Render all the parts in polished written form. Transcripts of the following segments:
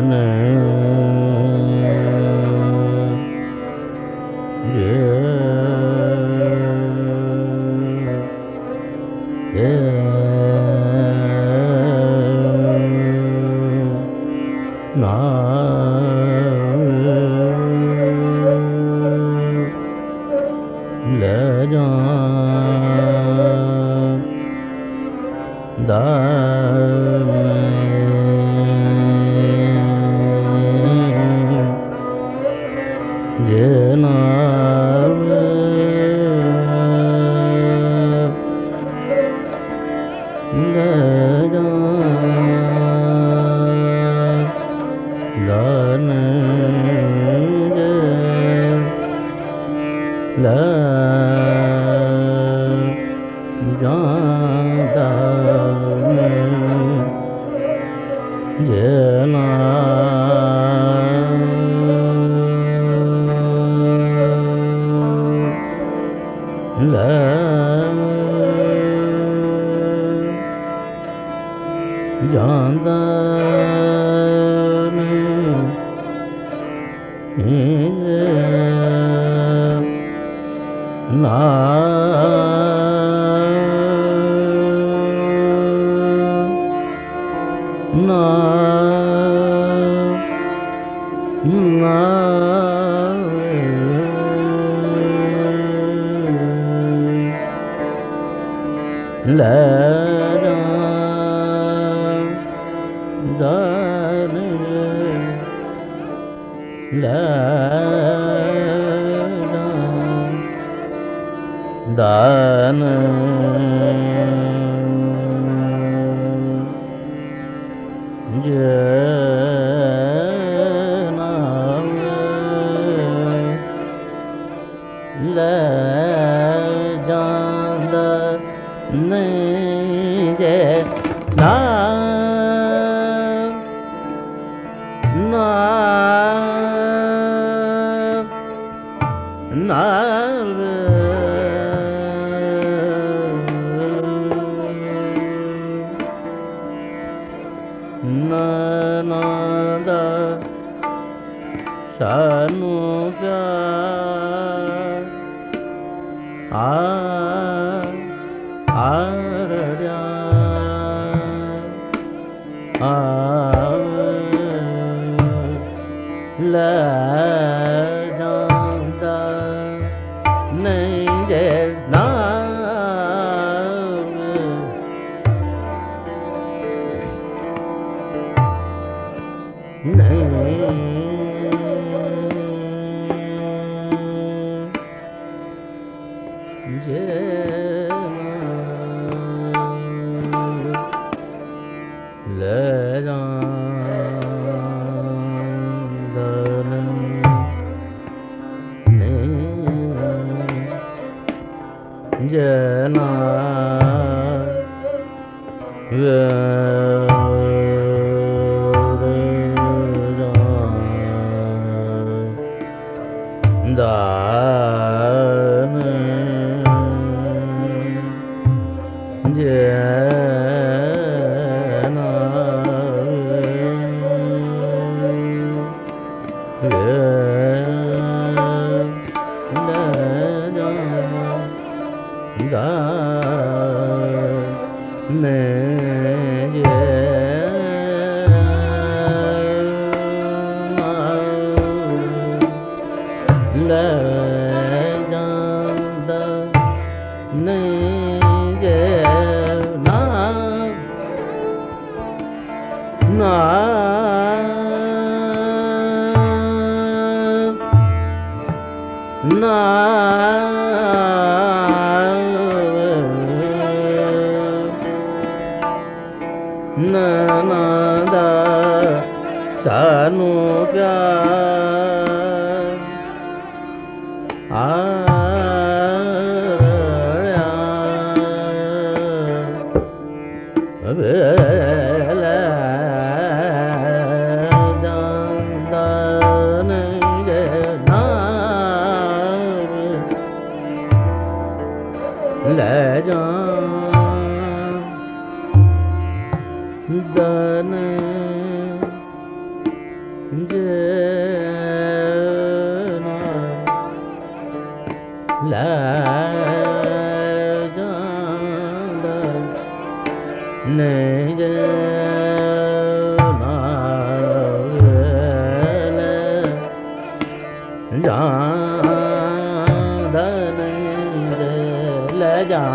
ਧਨ ਲੈ ਜਾ ਜੇ ਨਾਮ ਲੈ ਜਾ ਦਾਨ ਲੈ ਜਾਂਦਾ ਜੇ ਲੈ ਜਾਂਦਾ ਨਾ ਨਾ ਨਾ ਲੈ ਜਾ ਦਾਨ ਲੈ ਜਾ ਦਾਨ ਜੇ ਨਾਮ ਲੈ ਜਾਂਦਾ ਨਹੀਂ ਜੇ ਨਾਮ ਨਾਮ ਨਾਮ ਨਾਨਦਾ ਸਾਨੂੰ ਪਿਆਰ ਆਰੜਿਆ ਲੈ ਜਾਂਦਾ ਨਹੀਂ ਜੇ ਨਾਮ ਨਹੀਂ ਜੇ ਲੈ ਜਾਂਦਾ ਨਹੀਂ ਜੇ ਨਾ ਦਾਨ ਜੇ ਨਾਨਦਾ ਸਾਨੂੰ ਪਿਆਰ ਆੜਿਆ ਵੇਲੇ ਜਾਂਦਾ ਨਹੀਂ ਜੇ ਨਾਮ ਲੈ ਜਾ ਦਨ ne je na le ja da ne je le ja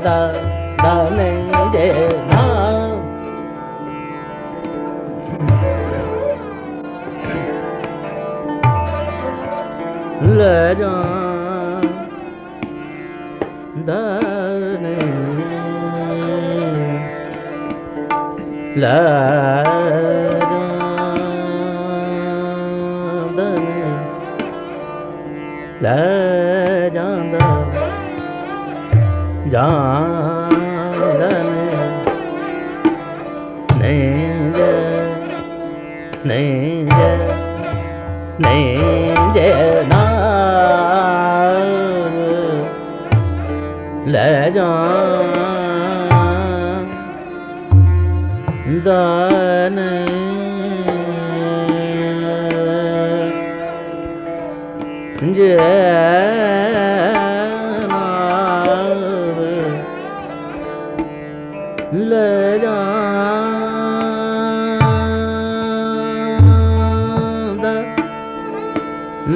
da ne je na le ja da ne la ja da ne la ja da ja da ne ne je na le ja da ne je na le ja da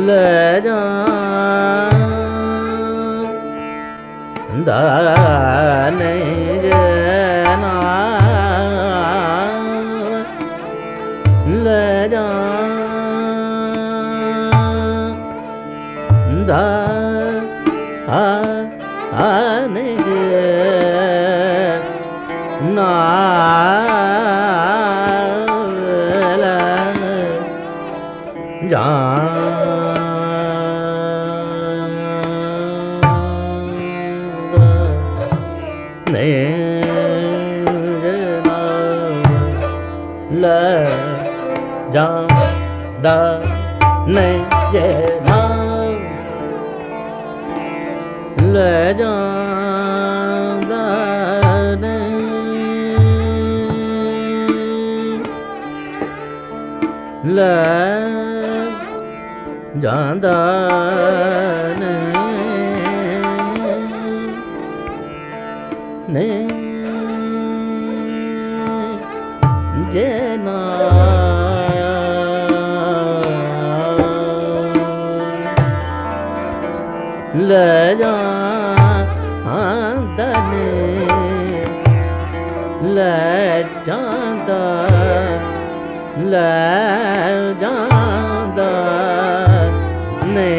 le ja da ne je na le ja da ne je na la ja ne na la ja da ne je na le ja da ne le ja da ne ne je na le ja da ne le ja da le ja da ne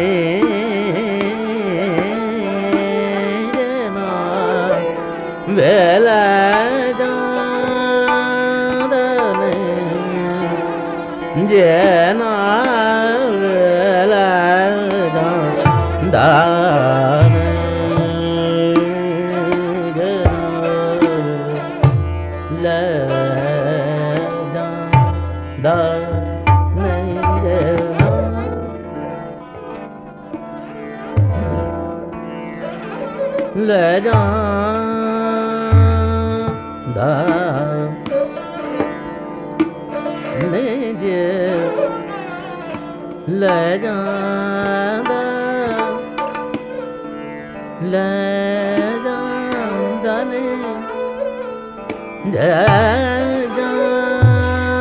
na ve le ja da ne je na ve le ja da ne je na le ja da ne je na le ja da ne je le ja da le ja da ne je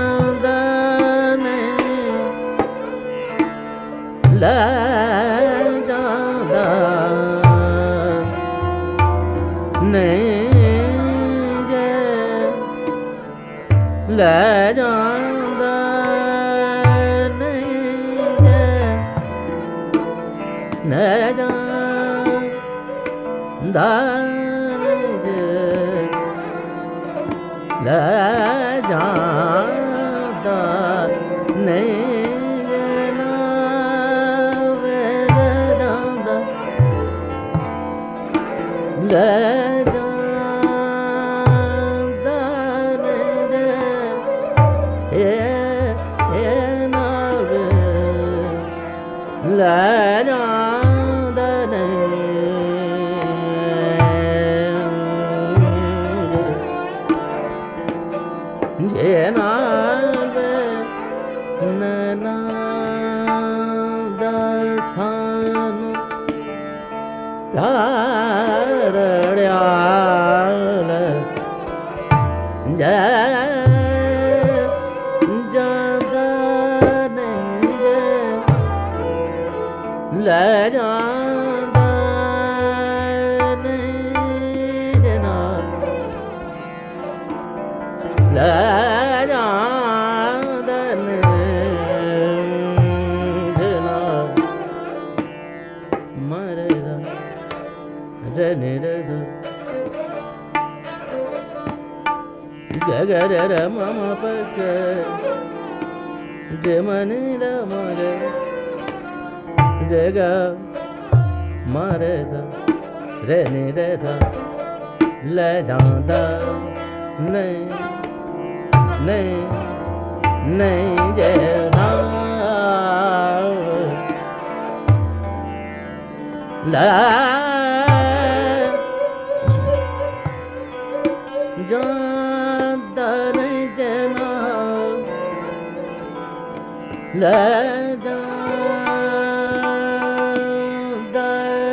ja da ne le ja da ne je le ja da ne je ne ja da ne je le ja da ne je na ve ja da le ja da ne je na ve le ja da ne je na ve na da san rੜਿਆ ਜੈ ਜਾਂਦਾ ਨਹੀਂ ਜੇ ਲੈ ਜਾਂਦਾ ਨਹੀਂ ਜੇ ਨਾਲ ਲੈ ਜਾਂਦਾ ਨਹੀਂ ਜੇ ਨਾਲ ਮਰਦਾ ਰੇ ਨੇ ਰੇ ਦਾ ga ga ra ra ma ma pa ga ga ma ni da ma ga ga ga ma re sa re ni re tha ਲੈ ਜਾਂਦਾ ਨਹੀਂ ਨਹੀਂ ਨਹੀਂ ਜੇ ਨਾਲ ਲੈ ਜਾਂਦਾ ਨਹੀਂ ਜੇ ਨਾਲ ਲੈ ਜਾਂਦਾ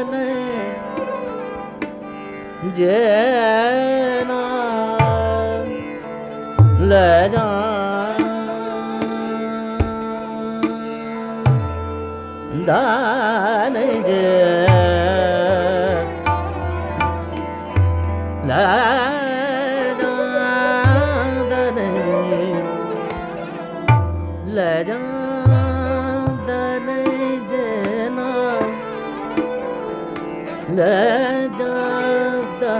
ਨਹੀਂ ਜੇ ਨਾਲ ਲੈ ਜਾਂਦਾ ਨਹੀਂ ਜੇ ਲੈ ਲੈ ਜਾਂਦਾ ਨਹੀਂ ਜੇ ਨਾਲ ਲੈ ਜਾਂਦਾ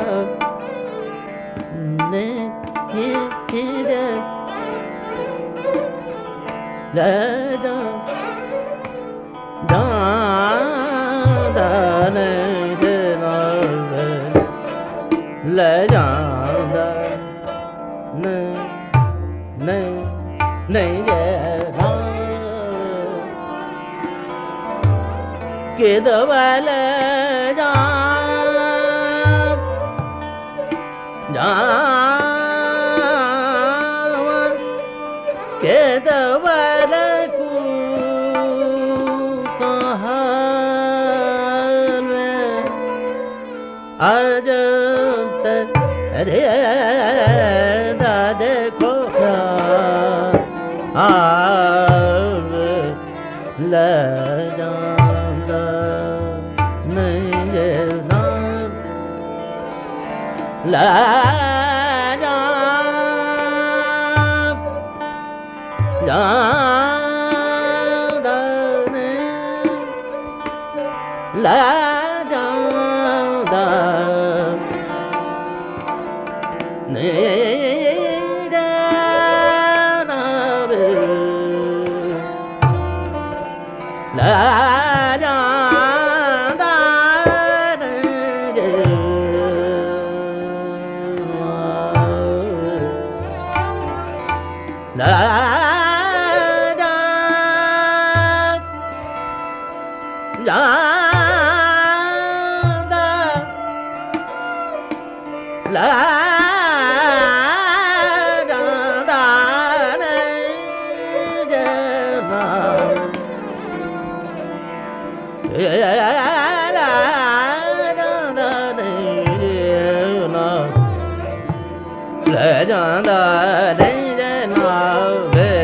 ਨਹੀਂ ਜੇ ਲੈ ਜਾਂਦਾ ਨਹੀਂ ਜੇ ਨਾਲ ਲੈ ਜਾਂਦਾ ਨਹੀਂ ਨਹੀਂ ਜੇ ਕਿਦ ਵੱਲ ਜਾਵਾਂ ਕਿਦ ਵੱਲ ਕਹਾਂ ਮੈਂ ਅਜ ਤੱਕ ਰੇ ਦਾ ਦੇਖੋ ਲੈ ਜਾਂਦਾ ਨਹੀਂ ਜੇ ਨਾਲ ਲੈ ਜਾਂਦਾ ਨਹੀਂ ਲੈ ਜਾਂਦਾ ਨਹੀਂ ਲੈ ਜਾਂਦਾ ਨਹੀਂ ਲੈ ਜਾਂਦਾ ਲੈ ਜਾਂਦਾ ਨਹੀਂ ਜੇ ਨਾਲ ਲੈ ਜਾਂਦਾ ਨਹੀਂ ਜੇ ਨਾਲ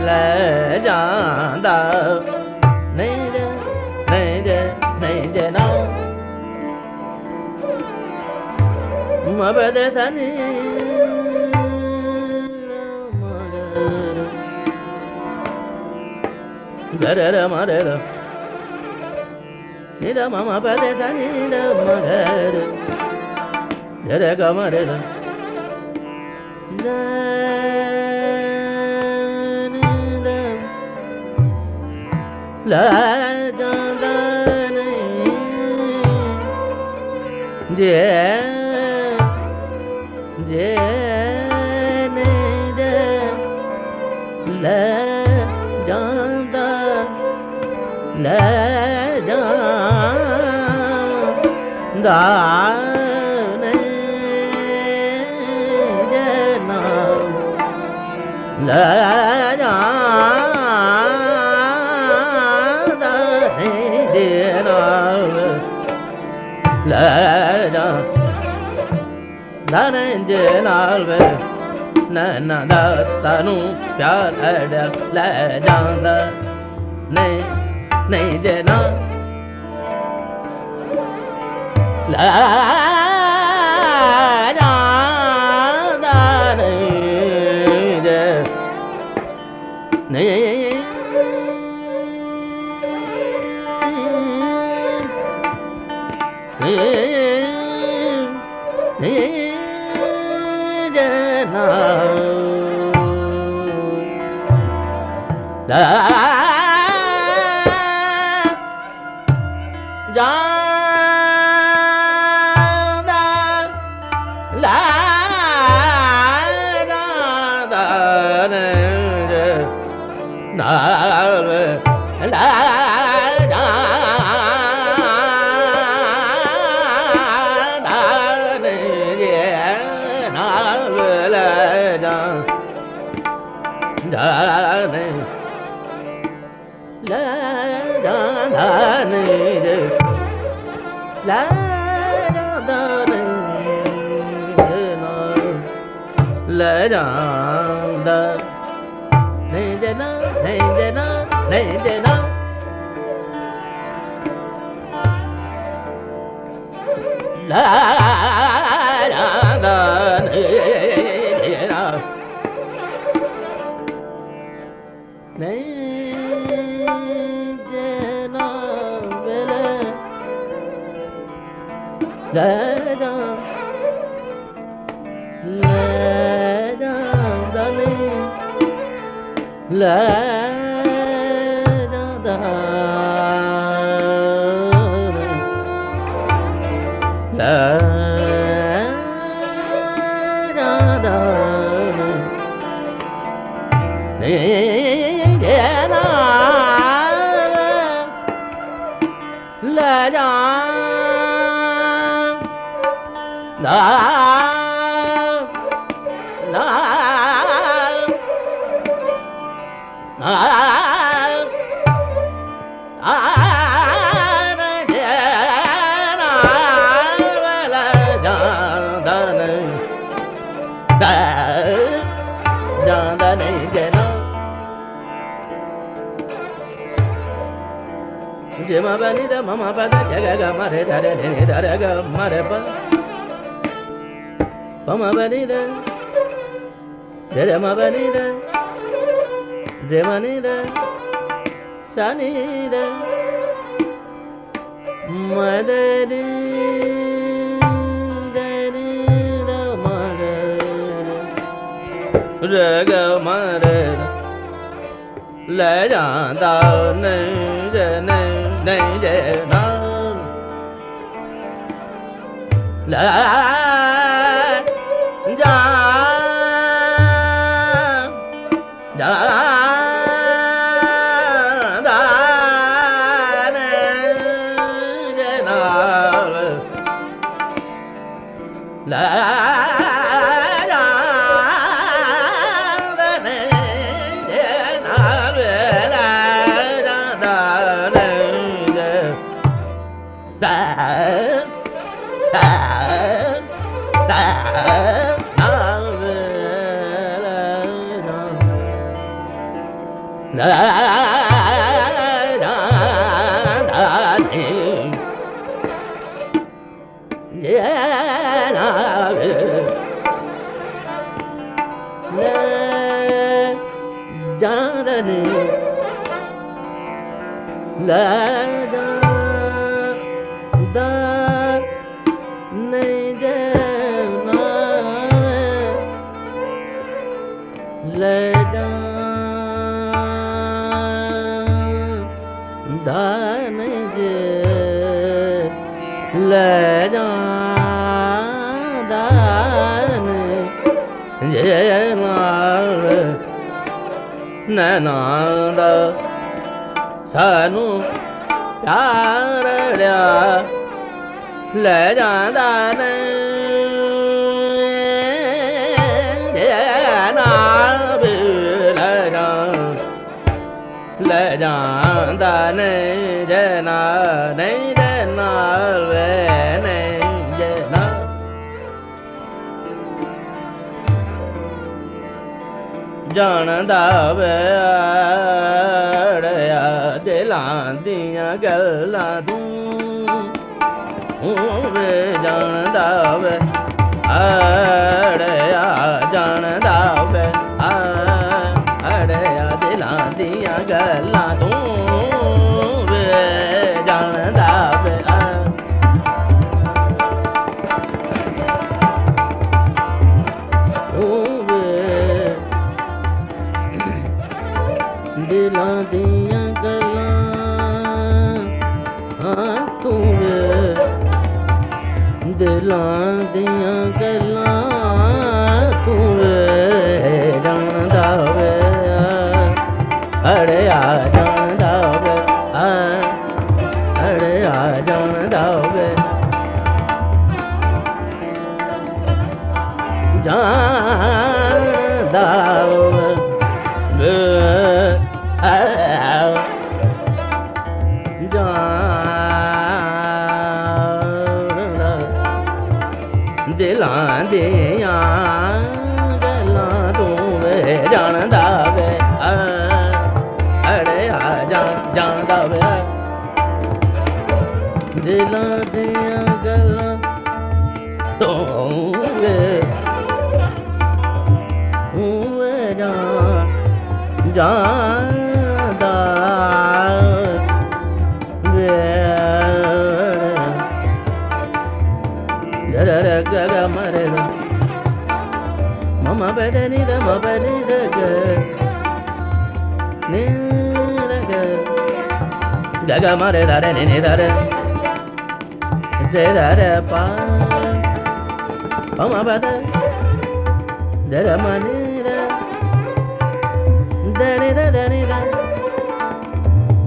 ਲੈ ਜਾਂਦਾ ਨਹੀਂ ਜੇ ਨਹੀਂ ਜੇ ਨਾਲ ਮਬਦੇ ਥਨੀ ਗਰ ਮਰੇ ਦਾ ni da mama pa de da ni da ma ga re da da ga ma re da da ni da la ਜਾਂਦਾ ਨਹੀਂ ਜੇ ਨਹੀਂ ਜੇ ਲੈ ਜਾਂਦਾ ਲੈ ਜਾਂਦਾ ਨਹੀਂ ਜੇ ਨਾਲ ਲੈ ਜਾਂਦਾ ਨਹੀਂ ਜੇ ਨਾਲ ਲੈ ਜਾਂਦਾ ਨਹੀਂ ਜੇ ਨਾਲ ਵੇ ਨੈਣਾ ਦਾ ਸਾਨੂੰ ਪਿਆਰ ਅੜਿਆ ਲੈ ਜਾਂਦਾ ਨਹੀਂ ਨਹੀਂ ਜੇ ਨਾ ਲੈ ਜਾਂਦਾ ਨਹੀਂ ਜੇ ਨਹੀਂ ਜਨਾ ਦਾ ਜਾਂਦਾ ਲਾ ਜਾਂਦਾ ਨਾਲ ਲਾ ਜਾਣੇ ਲੈ ਜਾਂਦਾ ਨਹੀਂ ਜੇ ਲੈ ਜਾਂਦਾ ਨਹੀਂ ਨਾ ਲੈ ਜਾਂਦਾ ਨਹੀਂ ਜੇ ਨਾ ਨਹੀਂ ਜੇ ਨਾ ਨਹੀਂ ਜੇ ਨਾ ਲੈ ਜਾਂਦਾ ਨਹੀਂ ਜੇ ਨਾ ਨਹੀਂ ਜੇ ਨਾ ਵੇਲੇ ਲੈ ਜਾਂਦਾ ਨਹੀਂ ਲੈ ਜਾਂਦਾ ਲੈ ਜਾਂਦਾ ਨਹੀਂ ਨਾ ਲੈ ਜਾ ਨਾ ਨਾ ਨਾ ਜਾਂਦਾ ਨਹੀਂ ਜਨਾ ਜੇ ਮਾ ਬਨੀ ਦਾ ਮਮਾ ਪਦਾ ਜਗਾ ਗਾ ਮਾਰੇ ਧਰੇ ਧਰੇ ਧਰੇ ਗਾ ਮਾਰੇ ਪਾ ਪਮਾ ਬਨੀ ਦਾ ਜੇ ਮਾ ਬਨੀ ਦਾ ਜੇ ਮਨੀ ਦਾ ਸਨੀ ਦਾ ਮਦਰੀ ਰਗ ਮਾਰੇ ਲੈ ਜਾਂਦਾ ਨਹੀਂ ਜੇ ਨਹੀਂ ਜੇ ਨਾ ਲੈ ਜਾ ਜਾਂਦਾ ਨਹੀਂ ਜੇ ਨਾ ਲੈ ਲੈ ਜਾਂਦਾ ਜੇ ਨਾਲ ਨੈਣਾ ਦਾ ਸਾਨੂੰ ਪਿਆਰ ਅੜਿਆ ਲੈ ਜਾਂਦਾ ਜੇ ਨਾਲ ਵੀ ਲੈ ਜਾਂਦਾ ਨਹੀਂ ਜੇ ਨਾਲ ਨਹੀਂ ਜੇ ਨਾਲ ਵੇ ਨਹੀਂ ਜੇ ਨਾਲ ਜਾਣਦਾ ਵੇ ਅੜਿਆ ਦਿਲਾਂ ਦੀਆਂ ਗੱਲਾਂ ਤੂੰ ਵੇ ਜਾਣਦਾ ਵੇ ਅੜਿਆ ਜਾਣਦਾ ਵੇ ਅੜਿਆ ਦਿਲਾਂ ਦੀਆਂ ਗੱਲਾਂ ਤੂੰ ਵੇ ਜਾਣਦਾ ਵੇ ਦਿਲਾਂ ਦੀਆਂ ਗੱਲਾਂ ਹਾਂ ਤੂੰ ਵੇ ਦਿਲਾਂ ਦੀਆਂ ਗੱਲਾਂ ਤੂੰ ਵੇ ਜਾਣਦਾ ਵੇ ਅੜਿਆ ਜਾਣਦਾ ਵੇ ਅੜਿਆ ਜਾਣਦਾ ਵੇ ਜਾਣਦਾ ਵੇ ਦਿਲਾਂ ਦੀਆਂ ਗੱਲਾਂ ਤੂੰ ਵੇ ਜਾਣਦਾ ਵੇ ਅੜਿਆ ਜਾਣਦਾ ਵੇ ਦਿਲਾਂ ਦੀਆਂ ਗੱਲਾਂ ਤੂੰ ਵੇ ਜਾਣਦਾ ਵੇ ਗ ਮਰੇ ਮਮਾ ਬਦੇ ਨੀ ਦ ਮ ਬਦੇ ਦ ਗ ਨੀ ਦ ਗ ਗ ਮਰੇ ਦ ਰੇ ਨੀ ਦ ਰੇ ਦੇ ਦ ਰੇ ਪਾ ਮਮਾ ਬਦੇ ਦ ਰ ਮ ਨੀ ਦ ਦ ਨੀ ਦ ਦ ਨੀ ਦ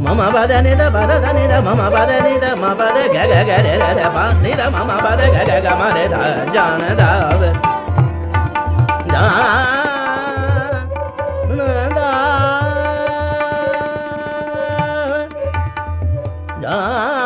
mama bada ni da bada da ni da mama bada ni da ma bada ga ga ga re re re pa ni da mama bada ga ga ga ma re da jaanada ve jaanada jaanada ve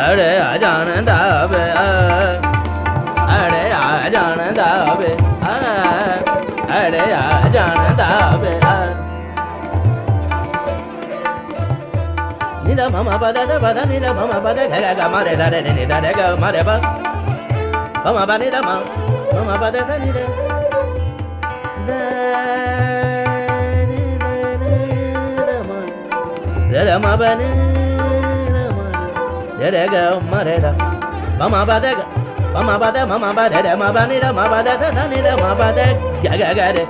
ਅੜਿਆ ਜਾਣਦਾ ਵੇ ਅੜਿਆ ਜਾਣਦਾ ਵੇ ਅੜਿਆ ਜਾਣਦਾ ਵੇ ਨੀ ਦਾ ਮਮਾ ਬਦਾ ਦਾ ਬਦਾ ਨੀ ਦਾ ਮਮਾ ਬਦਾ ਗਾ ਗਾ ਮਾਰੇ ਦਾ ਰੇ ਨੀ ਦਾ ਰੇ ਗਾ ਮਾਰੇ ਬਾ ਮਮਾ ਬਾ ਨੀ ਦਾ ਮਮਾ ਬਦਾ ਦਾ ਨੀ ਦਾ ਨੀ ਦਾ ਮਾ ਰੇ ਮਾ ਬਾ ਨੀ re ga ma re da mama ba da mama ba da mama ba da ma ba ni da ma ba da da ni da ma ba da ga ga ga re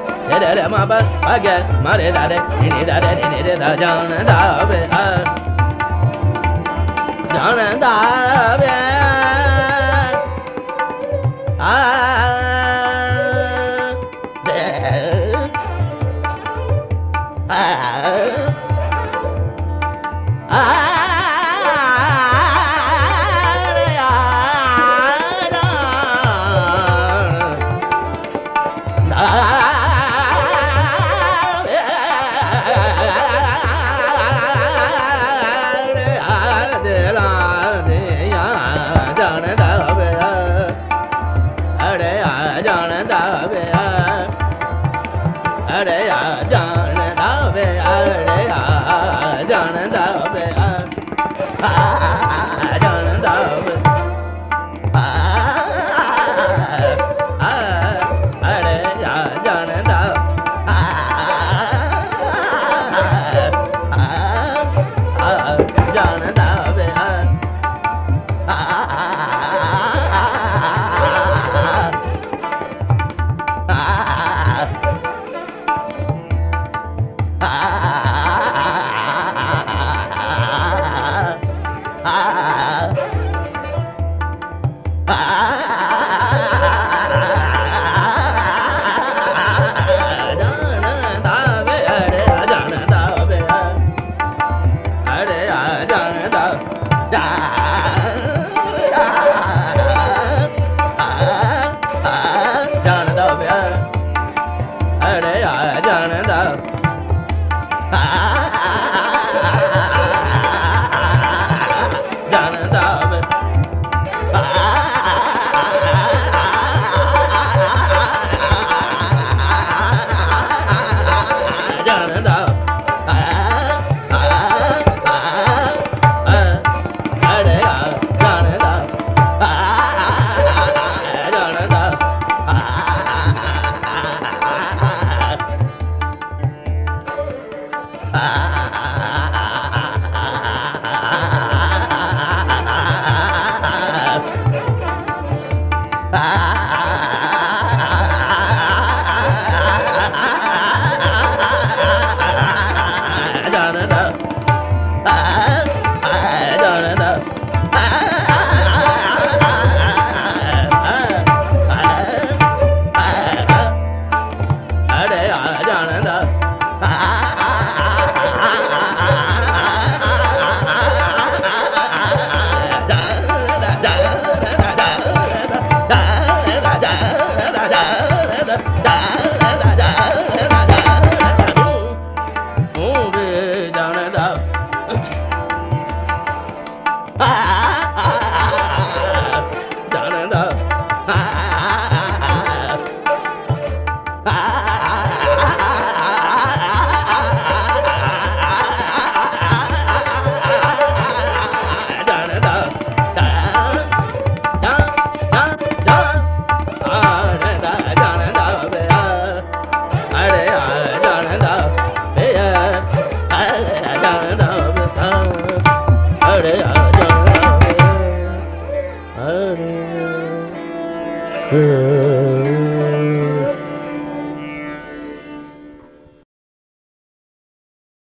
re ma ba ga ma re da re ni da re ni re da jaanada ve jaanada ve ਅੜਿਆ ਜਾਣਦਾ ਵੇ ਅੜਿਆ ਜਾਣਦਾ ਵੇ ਜਾਣਦਾ ਵੇ ਅੜਿਆ ਜਾਣਦਾ ਜਾਣਦਾ ਵੇ ਜਾਣਦਾ Hare